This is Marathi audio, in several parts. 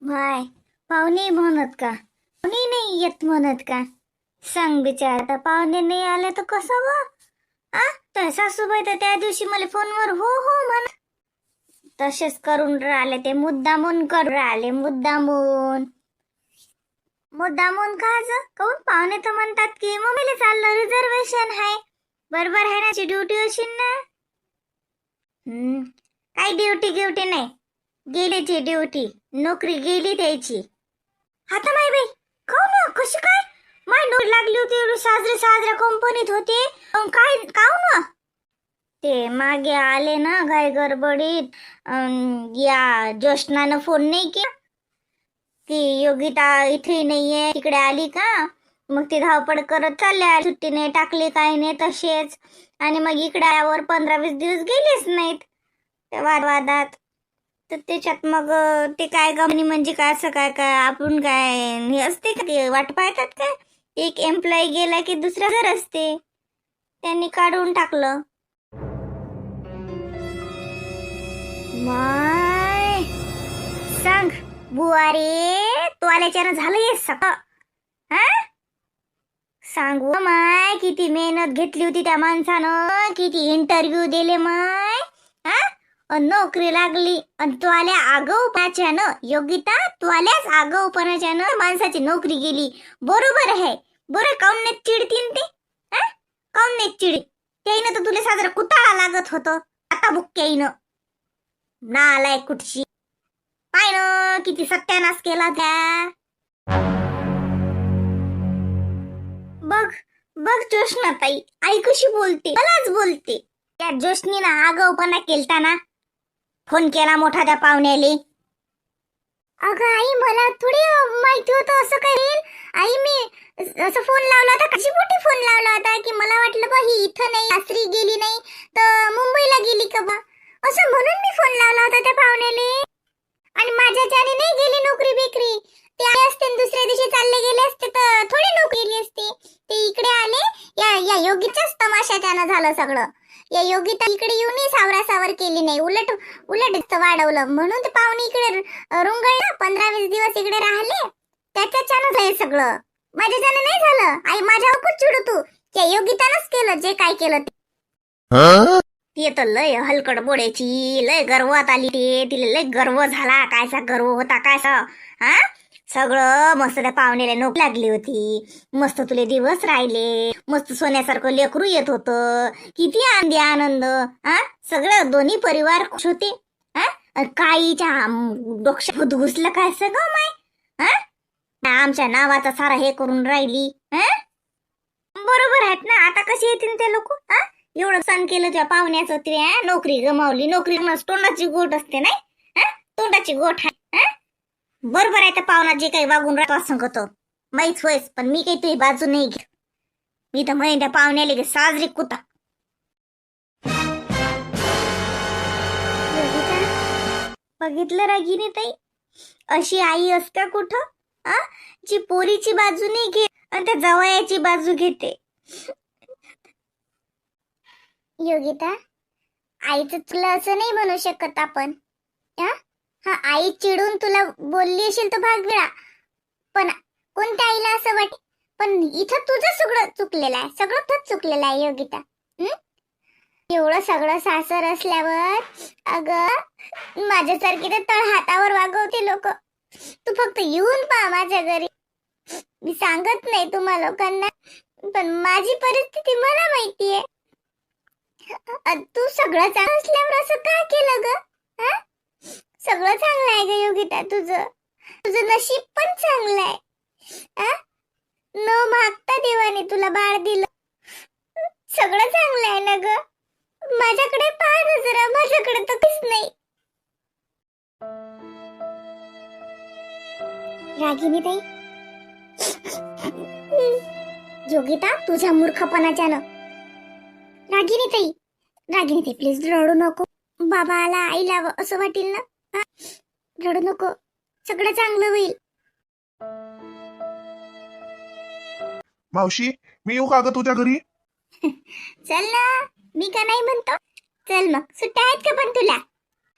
भाय पाहुणे म्हणत का? पाहुणे नाही येत म्हणत का? सांग बिचार, आता पाहुणे नाही आले तर कसं व? तर सासूबाई तर त्या दिवशी मला फोनवर हो हो म्हण तसेच करून राहिले, ते मुद्दामून करून राहिले. मुद्दामून मुद्दामून काज काऊन? पाहुणे तर म्हणतात की मम्मीला चाललं, रिझर्वेशन आहे. बरोबर आहे ना, ड्युटी असेल ना. काही ड्युटी नाही, गेली ती ड्युटी, नोकरी गेली त्याची. आता माय बाई काऊ ना, कशी काय माय नोकरी लागली होती, एवढी साजऱ्या कंपनीत होते, काय काऊ ना? ते मागे आले ना घाई गडबडीत, या ज्योष्णानं फोन नाही केला की योगिता इथे नाहीये, तिकडे आली का? मग ती धावपळ करत चालल्या, सुट्टी नाही टाकली, काही नाही तसेच. आणि मग इकडे आल्यावर 15-20 दिवस गेलेच नाहीत त्या वादात. तर त्याच्यात मग ते काय गमनी म्हणजे काय, असं काय काय आपण काय हे असते का, ते वाट पाहतात काय? एक एम्प्लॉई गेला की दुसरा घर असते, त्यांनी काढून टाकलं. माय सांग बुवा रे, तू आल्याच्यानं झालं हे सगळं. सांगू माय, किती मेहनत घेतली होती त्या माणसानं, किती इंटरव्ह्यू दिले माय, नोकरी लागली. आणि तू आल्या आगाऊपणाच्यानं, योगिता तू आल्यास आगाऊपणाच्यानं माणसाची नोकरी गेली. बरोबर आहे, बरं काऊन नाही चिडतीन ते? काऊन नाही चिडी? त्याईनं तर तुला साजरा कुताळा लागत होतं, आता बुक्क्याईनं नालाय कुठची. पाय ना किती सत्यानाश केला त्या. बघ बघ जोशनाताई, आई कशी बोलते, मलाच बोलते. त्या जोशनीनं आगाऊपणा केलता ना, फोन केला मोठा त्या पाहुण्याले. अगं आई, मला थोडी माहिती होतं असं करेल. आई मी असं फोन लावला होता, कशी मोठी फोन लावला होता की मला वाटलं बा ही इथं नाही, सासरी गेली नाही तर मुंबईला गेली का बा, असं म्हणून मी फोन लावला होता त्या पाहुण्याले. आणि माझ्याच्याने नाही गेली नोकरी बिकरी, ते आले असते दुसऱ्या दिवशी चालले गेले असते तर थोडी नोकरी गेली असती. ते इकडे आले, या योगीच्याच तमाशा त्यानं झालं सगळं. या योगिता इकडे येऊनही सावरासावर केली नाही, उलट उलट वाढवलं. म्हणून ते पाहुणे इकडे रुंगळला, 15-20 दिवस इकडे राहिले, त्याच्याच्यानं झालं सगळं, माझ्याच्यानं नाही झालं. आई माझ्यावर खूप चिडू तू, त्या योगितानंच केलं जे काय केलं ते. ती तर लय हलकड बोडायची, लय गर्वात आली, तिला लय गर्व झाला. कायचा गर्व होता कायचा, सगळं मस्त त्या पाहुण्याला नोकरी लागली होती, मस्त तुले दिवस राहिले, मस्त सोन्यासारखं लेकरू येत होतं, किती आनंद. सगळं दोन्ही परिवार खुश होते. काहीच्या डोक्यात घुसलं काय सगळं माय, आमच्या नावाचा सारा हे करून राहिली. बरोबर आहेत ना, आता कशी येतील ते लोक? एवढं सण केलं त्या पाहुण्याचं, ते नोकरी गमावली. नोकरी तोंडाची गोट असते नाही, तोंडाची गोट आहे. बरोबर आहे, त्या पाहुणा जे काही वागून राहतो सांगतो माहीच होयच, पण मी काही तुझी बाजू नाही घेत. मी तर म्हणेन त्या पाहुण्याला साजरी कुता. बघितलं रागिनी ताई, अशी आई असते कुठं, जी पोरीची बाजू नाही घेत आणि त्या जवयाची बाजू घेते. योगिता, आईचं तुला असं नाही म्हणू शकत आपण. आई चिडून तुला बोलली असेल तर भाग वेळा, पण कोणत्या आईला असं वाटत? पण इथं तुझं सगळं चुकलेलं आहे, सगळं तूच चुकलेलं आहे योगिता. एवढं सगळं सासर असल्यावर अगं माझ्यासारखी तर तळ हातावर वागवते लोक. तू फक्त येऊन पहा माझ्या घरी. मी सांगत नाही तुम्हा लोकांना, पण माझी परिस्थिती मला माहितीये. तू सगळं चांगलं असल्यावर असं का केलं ग? सगळं चांगलं आहे ग योगिता, तुझं नशीब पण चांगलं आहे. न मागता देवाने तुला बाळ दिलं, सगळं चांगलं आहे ना ग. माझ्याकडे पाहा ना जरा, माझ्याकडे तर काहीच नाही. रागिनी ताई, योगिता तुझ्या मूर्खपणाच्यानं. रागिनी ताई प्लीज रडू नको. बाबाला आईला असं वाटेल ना. रडू नको, सगळं चांगलं होईल. मावशी, मी येऊ का ग तुझ्या घरी? चल ना, मी का नाही म्हणतो. चल मग, सुट्ट्या आहेत का पण तुला?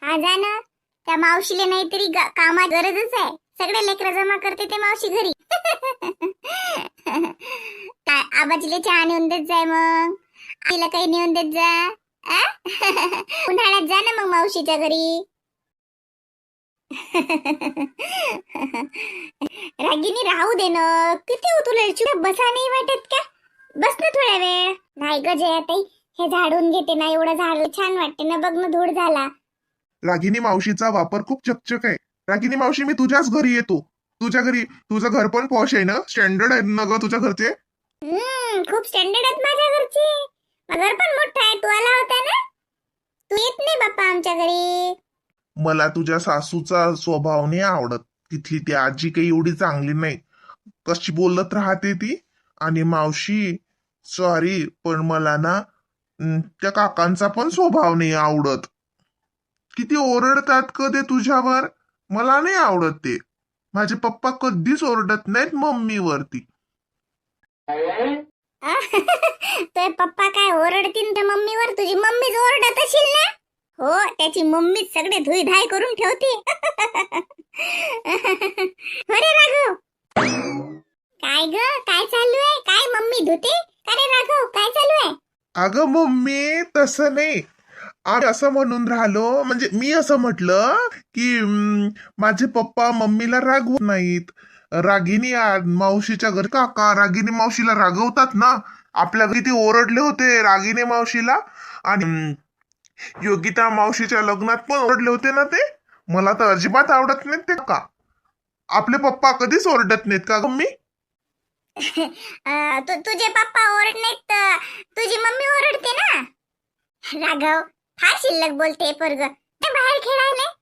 हा जा ना. त्या मावशीला नाहीतरी कामात गरजच आहे. सगळे लेकरं जमा करते ते मावशी घरी. काय आबाजीला चहा नेऊन देत जाय, मग आईला काही नेऊन देत जा. आ? उन्हाळ्यात जा ना मग मावशीच्या घरी. रागिनी राहू दे ना. किती हो तुला चुप बसा नाही वाटत का? बस ना थोड्या वेळ. नाही ग जयाताई, हे झाडून घेते ना. एवढं झाडलं छान वाटते ना. बघ ना धूळ झाला. रागिनी मावशीचा वापर खूप चकचक आहे. रागिनी मावशी, मी तुझ्याच घरी येतो. तुझ्या घरी तुझं घर पण पॉश आहे ना? स्टँडर्ड आहे ना ग तुझ्या घरचे? खूप स्टँडर्ड आहेत माझ्या घरचे. घर पण मोठं आहे. तू आला होता ना. तू येत नाही बाप्पा आमच्या घरी. मला तुझ्या सासूचा स्वभाव नाही आवडत. तिथली ती आजी काही एवढी चांगली नाही. कशी बोलत राहते ती. आणि मावशी, सॉरी, पण मला ना त्या काकांचा पण स्वभाव नाही आवडत. किती ओरडतात कधी तुझ्यावर. मला नाही आवडत ते. माझे पप्पा कधीच ओरडत नाहीत मम्मीवरती. तुझे पप्पा काय ओरडतील त्या मम्मीवर? तुझी मम्मीच ओरडत असेल ना. हो, त्याची मम्मीच सगळे धुई धाय करून ठेवते. अरे राघव, काय ग, काय चालू आहे? काय मम्मी धुते? अरे राघव, काय चालू आहे? अगं मम्मी, तसं नाही. आम्ही असं म्हणून राहिलो, म्हणजे मी असं म्हटलं की माझे पप्पा मम्मीला रागवत नाहीत. रागिनी मावशीच्या घरी काका रागिनी मावशीला रागवतात ना. आपल्या घरी ते ओरडले होते रागिनी मावशीला. आणि योगिता मावशीच्या लग्नात पण ओरडले होते ना ते. मला तर अजिबात आवडत नाहीत ते का. आपले पप्पा कधीच ओरडत नाहीत का मम्मी? तुझे पप्पा ओरड नाहीत तर तुझी मम्मी ओरडते ना. राघव, फार शिल्लक बोलते पोरग. ते बाहेर खेळायला.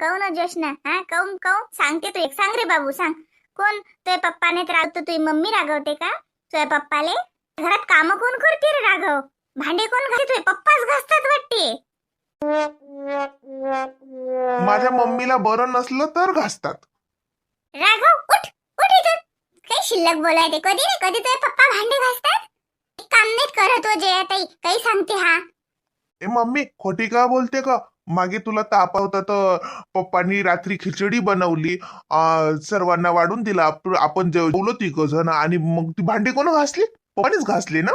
काऊन जोशना, हा काऊन सांगते तू. एक सांग रे बाबू, सांग. कोण तुझे पप्पाने रागवतो? तुझी मम्मी रागवते का तुझ्या पप्पाले? घरात काम कोण करते रे राघव? भांडे कोण घालते? तुझे पप्पाच घासतात वाटते. माझ्या मम्मीला बरं नसलं तर घासतात. राघव, उठ उठ इथून. काही शिल्लक बोलायचे. कधी नाही कधी तुझे पप्पा भांडे घासतात. काम नाही करत हो जयाताई. काही सांगते हा. ए मम्मी, खोटी का बोलते का? मागे तुला ताप होता तर पप्पांनी रात्री खिचडी बनवली, सर्वांना वाढून दिला. आपण जेवलो तिघ जण. आणि मग ती भांडी कोण घासली? पप्पानीच घासली ना.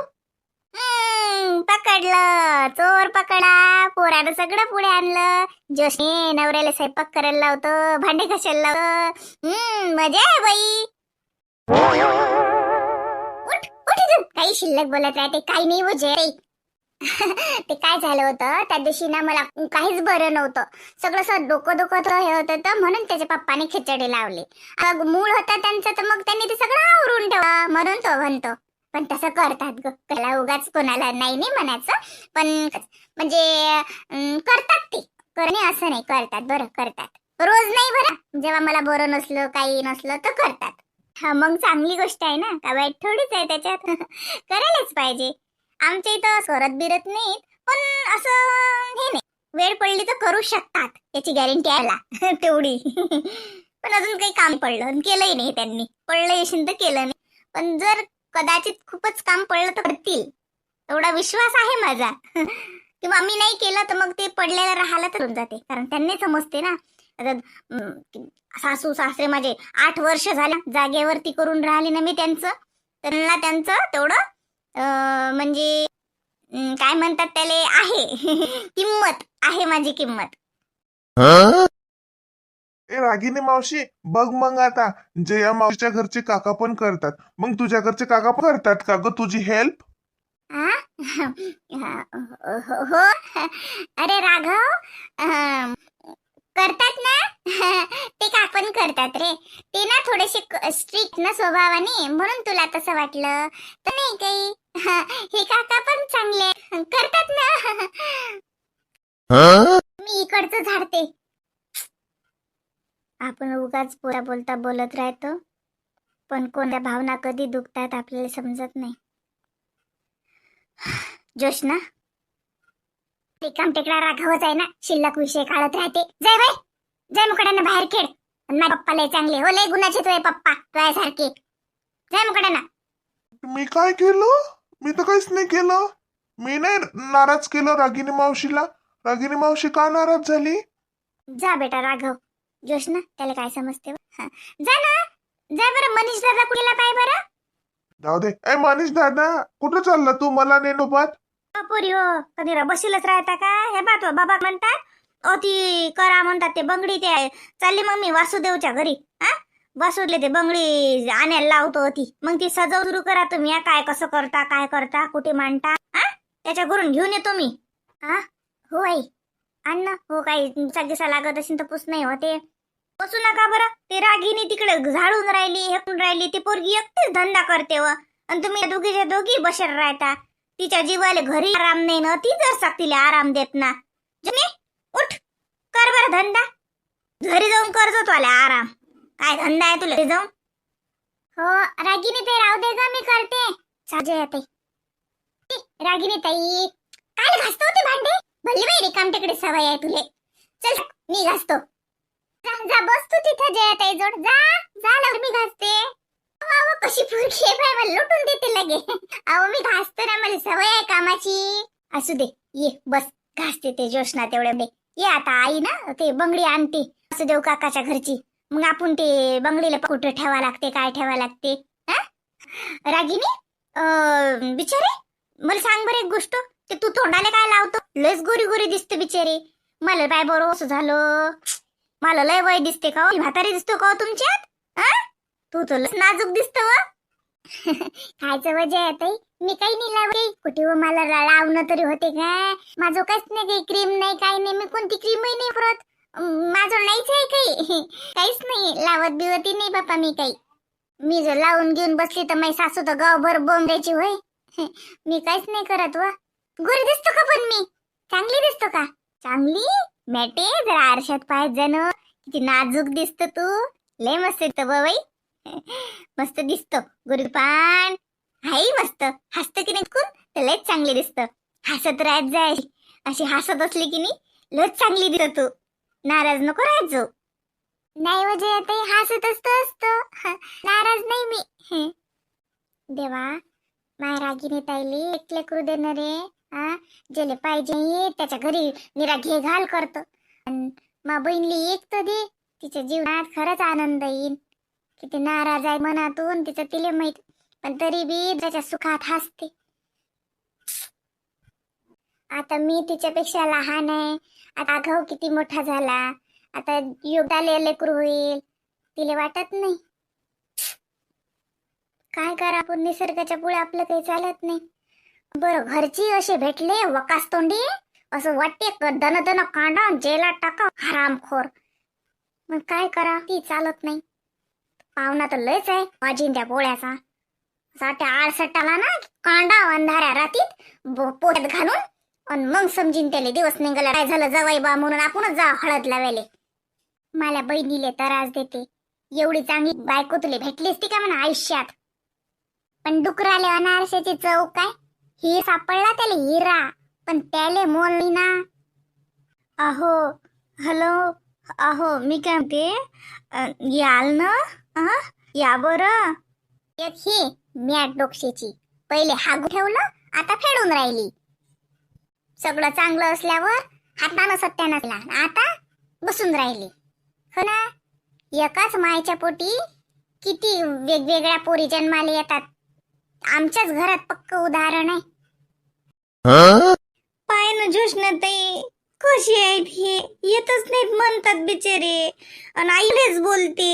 पकडलं. चोर पकडा. पोरानं सगळं पुढे आणलं. जोशने नवऱ्याला स्वयंपाक करायला लावतो, भांडे घासायला लावतो. मजा आहे बाई. उठ उठ इथून. काही शिल्लक बोलत राहते. काही नाही हो जय. ते काय झालं होतं त्या दिवशी ना, मला काहीच बरं नव्हतं. सगळं असं डोकं दुखत हे होतं तर म्हणून त्याच्या पप्पाने खिचडी लावली. मूळ होता त्यांचा तर मग त्यांनी ते सगळं आवरून ठेवलं म्हणून तो म्हणतो. पण तसं करतात ग. त्याला उगाच कोणाला नाही म्हणायचं. पण म्हणजे करतात ते. करणे असं नाही, करतात. बरं करतात. रोज नाही बरं. जेव्हा मला बरं नसलं काही नसलं तर करतात. हा, मग चांगली गोष्ट आहे ना. का वाईट थोडीच आहे त्याच्यात. करायलाच पाहिजे. आमच्या इथं करत बिरत नाहीत. पण असं हे नाही, वेळ पडली तर करू शकतात. याची गॅरंटी आहे मला तेवढी. पण अजून काही काम पडलं केलंही नाही त्यांनी. पडलं असेल तर केलं नाही. पण जर कदाचित खूपच काम पडलं तर करतील, एवढा विश्वास आहे माझा. किंवा मी नाही केलं तर मग ते पडलेलं राहायला तर होऊन जाते. कारण त्यांनी समजते ना. आता सासू सासरे माझे 8 वर्ष झालं जागेवरती करून राहिले ना मी त्यांचं. त्यांचं तेवढं म्हणजे काय म्हणतात त्याले आहे. किंमत आहे, माझी किंमत. ए रागिनी मावशी, बघ मग आता जया मावशीच्या घरचे काका पण करतात. मग तुझ्या घरचे काका पण करतात का ग तुझी हेल्प? हो. अरे राघव, करतात ना. ते का पण करतात रे. ते ना थोडेसे स्ट्रिक्ट ना स्वभावाने, म्हणून तुला तसं वाटलं तर नाही काही. हे काका पण चांगले करतात ना. मी इकडचं झाडते. आपण उगाच पोरा बोलता बोलत राहतो. पण कोणत्या भावना कधी दुखतात आपल्याला समजत नाही. जोशना, रिकाम टेकडा राघवच आहे ना. शिल्लक विषय काढत राहते. जय बाई, जय मुकड्यांना बाहेर खेळ. माझे पप्पा लय चांगले. हो, लय गुणाचे तुझे पप्पा तुझ्यासारखे. जय मुकड्यांना. मी काय केलं? मी तर काहीच नाही केलं. मी नाही नाराज केलं रागिनी मावशीला. रागिनी मावशी का नाराज झाली? जा बेटा राघव. जोशना त्याला काय समजते हा. जा ना, जा बरं. मनीष दादा कुठेला पाय बरं. जाऊ दे. ए मनीष दादा, कुठं चालला तू? मला नेनोबात. पोरी हो, कधी बशीलच राहता का? हे बाबा बाबा म्हणतात ती करा म्हणतात ते बंगडी. ते चालली मग मी वासुदेवच्या घरी. हा, वासुदले ते बंगडी आणायला लावतो ती. मग ती सजव सुरू करा तुम्ही. काय कसं करता, काय करता, कुठे मांडता, हा त्याच्याकडून घेऊन येतो मी. हा हो आई, आण ना. हो काही दिसा लागत असेल तर पुस नाही होते. बसू नका बरं. ते रागिनी तिकडे झाडून राहिली, हेकून राहिली. ती पोरगी एकटीच धंदा करते व, आणि तुम्ही दोघीच्या दोघी बशर राहता. तिच्या जीवाला घरी आराम नाही ना, ती जर तिला आराम देत ना. जनी उठ, कर बरं धंदा. घरी जाऊन करतो तुला आराम. काय धंदा आहे तुला घरी जाऊन? हो रागिनी ताई राहू दे ग, मी करते. साजे ताई, रागिनी ताई काय घासतो ते भांडे? भल्ली बाई रिकाम तिकडे सवय आहे तुले. चल मी घासतो. जा जा, बस तू तिथे जया ताई जोड. जा जा लवकर, मी घासते. अहो कशी फुरकी आहे बाई, मला लुटून देते लगे. अहो मी घासते ना, मला सवय आहे कामाची. असू दे, ये बस घासते. ते जोशना तेवढे ये. आता आई ना ते बंगडी आणते वासुदेव काकाच्या घरची. मग आपण ते बंगडीला कुठं ठेवा लागते, काय ठेवा लागते. हा रागिनी बिचारे, मला सांग बरं एक गोष्ट. ते तू तोंडाला काय लावतो? लयच गोरी गोरी दिसते बिचारी. मला बाय बरोबर असं झालं. मला लय वय दिसते का? म्हातारी दिसतो का तुमच्यात? हा, तू तर नाजूक दिसतो व. खायचं वजह आहे ताई, मी काही नाही लावते. कुठे व मला लावणं तरी होते काय? माझं काहीच नाही, काही क्रीम नाही, काही नाही. मी कोणती क्रीमही नाही फरत. माझं नाहीच आहे काही. काहीच नाही लावत बिवती नाही बापा मी काही. मी जर लावून घेऊन बसली तर माझी सासू तर गावभर बोंबायची होय. मी काहीच नाही करत व. गोरी दिसतो का पण मी? चांगली दिसतो का? चांगली मॅटे, जरा आरशात पाहत जाणं. किती नाजूक दिसतो तू. लय मस्त येतो बाई. मस्त दिसतो गुरुपान. हाई मस्त हसत की नाही कोण तर लयच चांगली दिसत. हसत राहत जाय. अशी हसत असली की नाही लयच चांगली दिसत तू. नाराज नको राहायचो. नाही वजह ते हसत असतो. नाराज नाही मी. देवा माय रागिनी ताईली एकले करू देणार रे. हा, जेले पाहिजे त्याच्या घरी निरा घे घाल करतो. मा बहिणली एक तर दे. तिच्या जीवनात खरंच आनंद येईल. किती नाराज आहे मनातून तिचं तिले माहित, पण तरी बी त्याच्या सुखात हसते. आता मी तिच्यापेक्षा लहान आहे. आता आघाव किती मोठा झाला. आता युगाला लेकरू होईल. तिला वाटत नाही. काय करा आपण, निसर्गाच्या पुढे आपलं काही चालत नाही. बरं घरची असे भेटले वकास तोंडी, असं वाटते दन दन कांडा जेला टाका हरामखोर. मग काय करा, ती चालत नाही. पाहुणा तर लयच आहे अजिंठ्या पोळ्याचा. साठ्या आळसटाला ना कांडा अंधाऱ्या रातीत पोटात घालून, आणि मग समजीन त्याला दिवस निघाला काय झालं जवाई बा म्हणून आपणच जा हळद लावायले. मला बहिणीले त्रास देते. एवढी चांगली बायको तुले भेटलीस ती का म्हणा आयुष्यात. पण डुकराले अनारशाची चव काय? ही सापडला त्याला हिरा, पण त्याले मोल नाही ना. अहो हॅलो, अहो मी काय म्हणते, याल ना? या बरं. एक ही मॅट डोक्षेची पहिले हागू ठेवलं, आता फेडून राहिली. सगळं चांगलं असल्यावर हातानं सत्या नसला, आता बसून राहिली. हो ना, एकाच मायच्या पोटी किती वेगवेगळ्या पोरी जन्माला येतात. आमच्याच घरात पक्क उदाहरण आहे. पाय ना जोशना ताई कशी आहेत हे, येतच नाहीत म्हणतात बिचारे, आणि आईलेच बोलते.